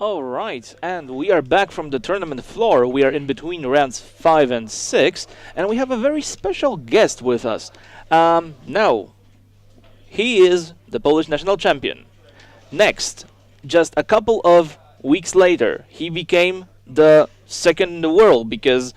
All right, and we are back from the tournament floor. We are in between rounds 5 and 6, and we have a very special guest with us. Now, he is the Polish national champion. Next, just a couple of weeks later, he became the second in the world because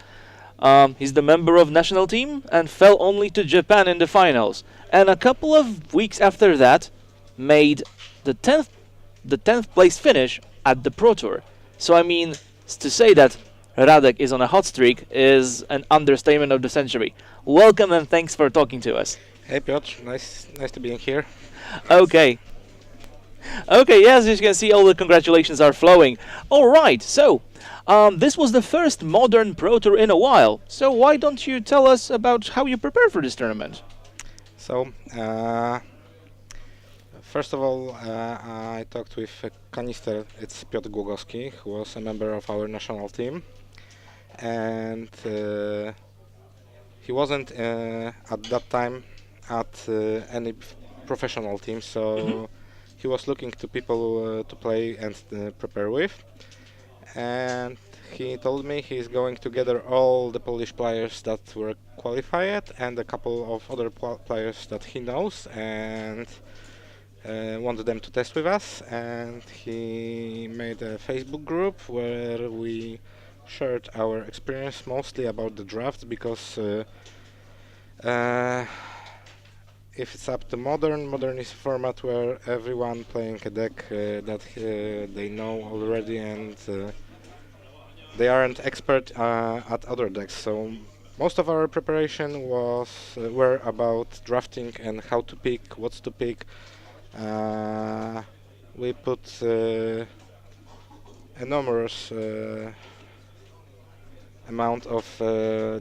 he's the member of national team and fell only to Japan in the finals. And a couple of weeks after that, made the 10th place finish at the Pro Tour. So I mean, to say that Radek is on a hot streak is an understatement of the century. Welcome and thanks for talking to us. Hey Piotr, nice to be in here. Okay. Okay, yes, as you can see, all the congratulations are flowing. All right, so this was the first modern Pro Tour in a while. So why don't you tell us about how you prepare for this tournament? So, first of all, I talked with Kanister, it's Piotr Głogowski, who was a member of our national team. And he wasn't at that time at any professional team, so he was looking to people to play and prepare with. And he told me he's going to gather all the Polish players that were qualified and a couple of other players that he knows and wanted them to test with us. And he made a Facebook group where we shared our experience mostly about the drafts because if it's up to modern is a format where everyone playing a deck that they know already and they aren't expert at other decks. So most of our preparation were about drafting and how to pick, what to pick. We put enormous amount of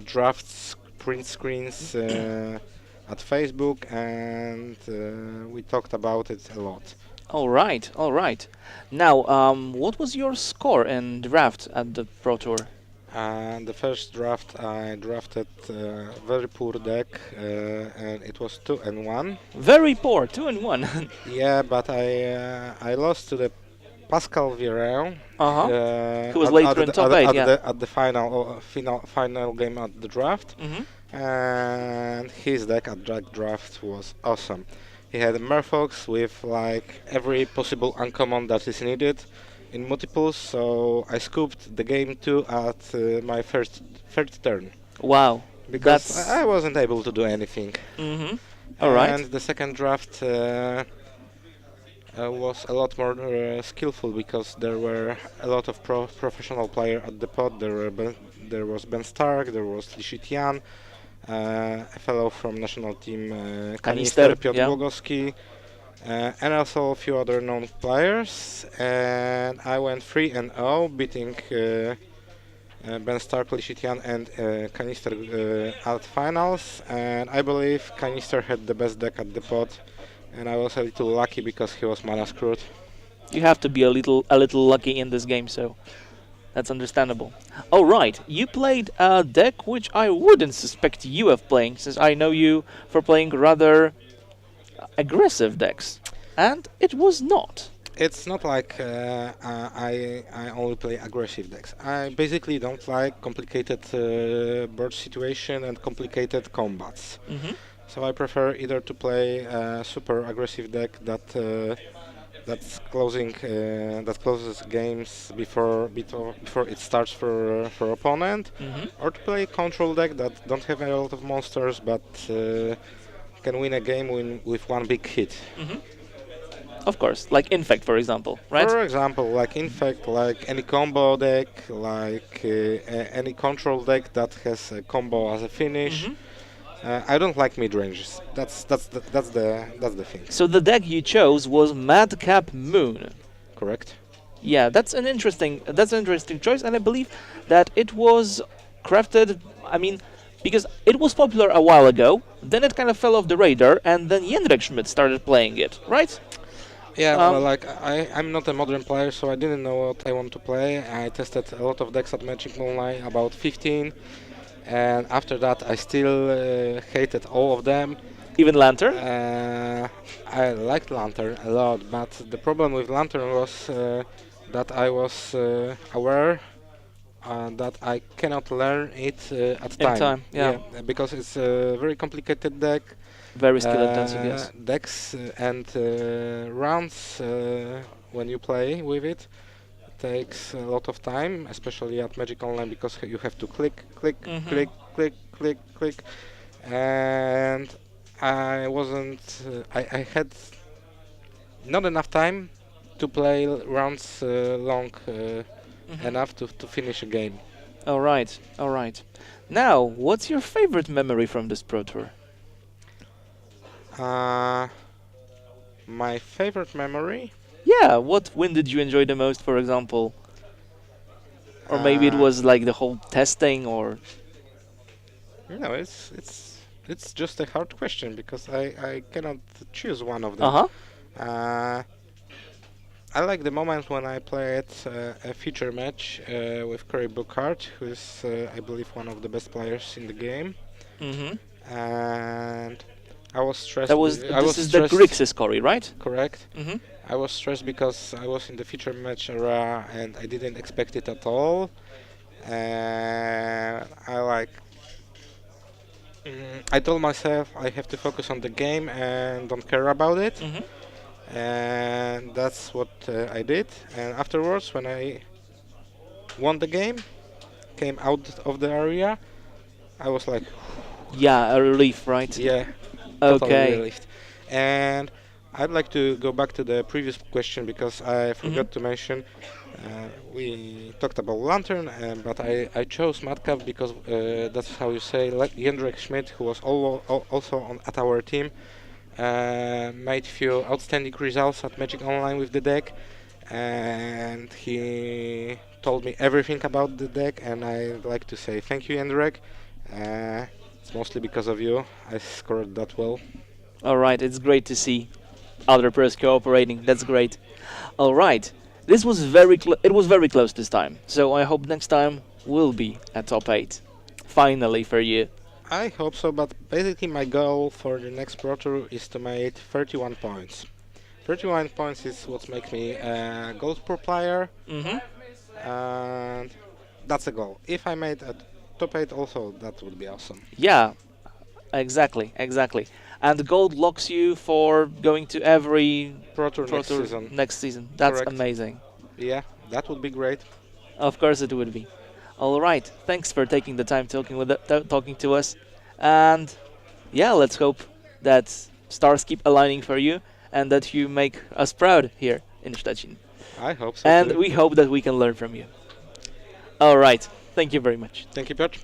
drafts, print screens at Facebook, and we talked about it a lot. All right, all right. Now, what was your score in draft at the Pro Tour? The first draft I drafted very poor deck, and it was 2-1. Very poor, 2-1. Yeah, but I lost to the Pascal Vieira, Who was later in top 8, yeah. at the final game at the draft. And his deck at that draft was awesome. He had a Merfolk with like every possible uncommon that is needed in multiples, so I scooped the game 2 at my third turn. Wow. Because I wasn't able to do anything. All right. And the second draft was a lot more skillful because there were a lot of professional players at the pot. There was Ben Stark, there was Lishitian, a fellow from national team Kanister, Piotr Głogowski, and also a few other known players. And I went 3-0, beating Ben Stark, Lishitian, and Kanister at finals. And I believe Kanister had the best deck at the pot, and I was a little lucky because he was mana screwed. You have to be a little lucky in this game, so that's understandable. All right, you played a deck which I wouldn't suspect you of playing, since I know you for playing rather aggressive decks, and it was not. It's not like I only play aggressive decks. I basically don't like complicated board situation and complicated combats. So I prefer either to play a super aggressive deck that closes games before it starts for opponent, or to play control deck that don't have a lot of monsters but can win a game with one big hit. Of course, like Infect, for example, right? For example, like Infect, like any combo deck, like any control deck that has a combo as a finish. I don't like mid ranges. That's the thing. So the deck you chose was Madcap Moon. Correct. Yeah, that's an interesting choice, and I believe that it was crafted. I mean, because it was popular a while ago, then it kind of fell off the radar, and then Jędrek Schmidt started playing it, right? Yeah, well, like I'm not a modern player, so I didn't know what I want to play. I tested a lot of decks at Magic Online, about 15. And after that I still hated all of them. Even Lantern? I liked Lantern a lot, but the problem with Lantern was that I was aware that I cannot learn it at In time, yeah. because it's a very complicated deck. Very skill intensive, yes. Decks and rounds when you play with it takes a lot of time, especially at Magic Online, because you have to click, click, Mhm. click, click, click, click, and I wasn't. I had not enough time to play rounds long Mhm. enough to finish a game. All right, all right. Now, what's your favorite memory from this Pro Tour? My favorite memory. Yeah, what win did you enjoy the most, for example? Or maybe it Uh, was like the whole testing, or... No, it's just a hard question because I cannot choose one of them. Uh-huh. I like the moment when I played a feature match with Cory Bookhart, who is, I believe, one of the best players in the game. Mm-hmm. And I was stressed. That was... I this was is the stressed. Grixis Cory, right? Correct. Mm-hmm. I was stressed because I was in the feature match era and I didn't expect it at all. And I told myself I have to focus on the game and don't care about it. Mm-hmm. And that's what I did. And afterwards, when I won the game, came out of the area, I was like, Yeah, a relief, right? yeah, totally Okay. relieved. And I'd like to go back to the previous question because I forgot to mention we talked about Lantern, but I chose Madcap because that's how you say Jędrek Schmidt, who was also at our team, made few outstanding results at Magic Online with the deck, and he told me everything about the deck, and I'd like to say thank you, Jędrek. It's mostly because of you I scored that well. All right, it's great to see other pros cooperating. That's great. All right, this was it was very close this time. So I hope next time will be a top 8. Finally for you. I hope so, but basically my goal for the next Pro Tour is to make 31 points. 31 points is what makes me a Gold Pro player, Mm-hmm. and that's a goal. If I made a top 8 also, that would be awesome. Yeah, exactly, exactly. And gold locks you for going to every Pro Tour Pro next Tour season. next season. That's Correct. amazing. Yeah, that would be great. Of course it would be. All right, thanks for taking the time talking to us. And yeah, let's hope that stars keep aligning for you and that you make us proud here in Szczecin. I hope so And too. we hope that we can learn from you. All right, thank you very much. Thank you, Piotr.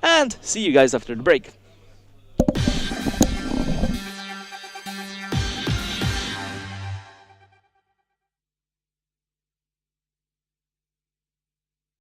And see you guys after the break.